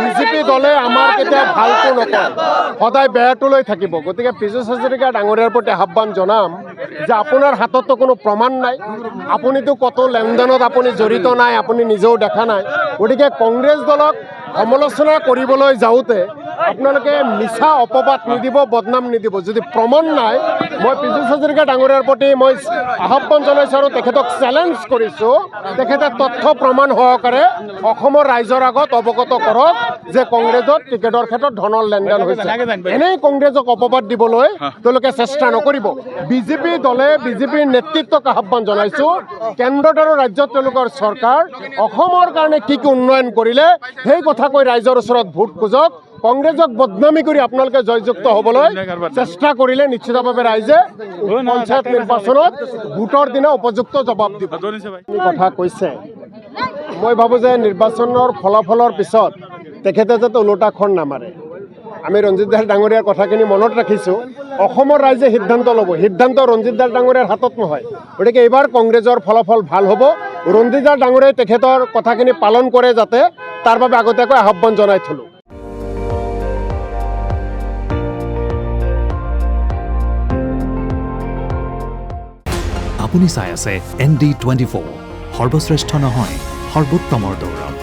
BJP দলে আমাৰ কেতিয়া ভালটো নকয়, সদায় বেয়াটো লৈ থাকিব। গতিকে পীযুষ হাজৰিকা ডাঙৰীয়াৰ প্ৰতি আহ্বান জনাম যে আপোনাৰ হাতততো কোনো প্ৰমাণ নাই, আপুনিতো কতো লেনদেনত আপুনি জড়িত নাই, আপুনি নিজেও দেখা নাই। গতিকে কংগ্ৰেছ দলক সমালোচনা কৰিবলৈ যাওঁতে আপোনালোকে মিছা অপবাদ নিদিব, বদনাম নিদিব। যদি প্ৰমাণ নাই, মই পীযুষ হাজৰিকা ডাঙৰীয়াৰ প্ৰতি মই আহ্বান জনাইছোঁ আৰু তেখেতক চেলেঞ্জ কৰিছোঁ, তেখেতে তথ্য প্ৰমাণ সহকাৰে অসমৰ ৰাইজৰ আগত অৱগত কৰক যে কংগ্ৰেছত টিকেটৰ ক্ষেত্ৰত ধনৰ লেনদেন হৈছে। এনেই কংগ্ৰেছক অপবাদ দিবলৈ তেওঁলোকে চেষ্টা নকৰিব। বিজেপি দলে বিজেপিৰ নেতৃত্বক আহ্বান জনাইছোঁ, কেন্দ্ৰত আৰু ৰাজ্যত তেওঁলোকৰ চৰকাৰ অসমৰ কাৰণে কি কি উন্নয়ন কৰিলে সেই কথা কৈ ৰাইজৰ ওচৰত ভোট খোজক। কংগ্ৰেছক বদনামী কৰি আপোনালোকে জয়যুক্ত হ'বলৈ চেষ্টা কৰিলে নিশ্চিতভাৱে ৰাইজে পঞ্চায়ত নিৰ্বাচনত ভোটৰ দিনা উপযুক্ত জবাব দিব। কথা কৈছে, মই ভাবোঁ যে নিৰ্বাচনৰ ফলাফলৰ পিছত তেখেতে যাতে ওলোটাখন নামাৰে। আমি ৰঞ্জিত দাস ডাঙৰীয়াৰ কথাখিনি মনত ৰাখিছোঁ। অসমৰ ৰাইজে সিদ্ধান্ত ল'ব, সিদ্ধান্ত ৰঞ্জিত দাস ডাঙৰীয়াৰ হাতত নহয়। গতিকে এইবাৰ কংগ্ৰেছৰ ফলাফল ভাল হ'ব। ৰঞ্জিত দাস ডাঙৰীয়াই তেখেতৰ কথাখিনি পালন কৰে যাতে, তাৰ বাবে আগতীয়াকৈ আহ্বান জনাই থলোঁ। আপুনি চাই আছে ND24, সৰ্বশ্ৰেষ্ঠ নহয় সৰ্বোত্তমৰ দৌৰত।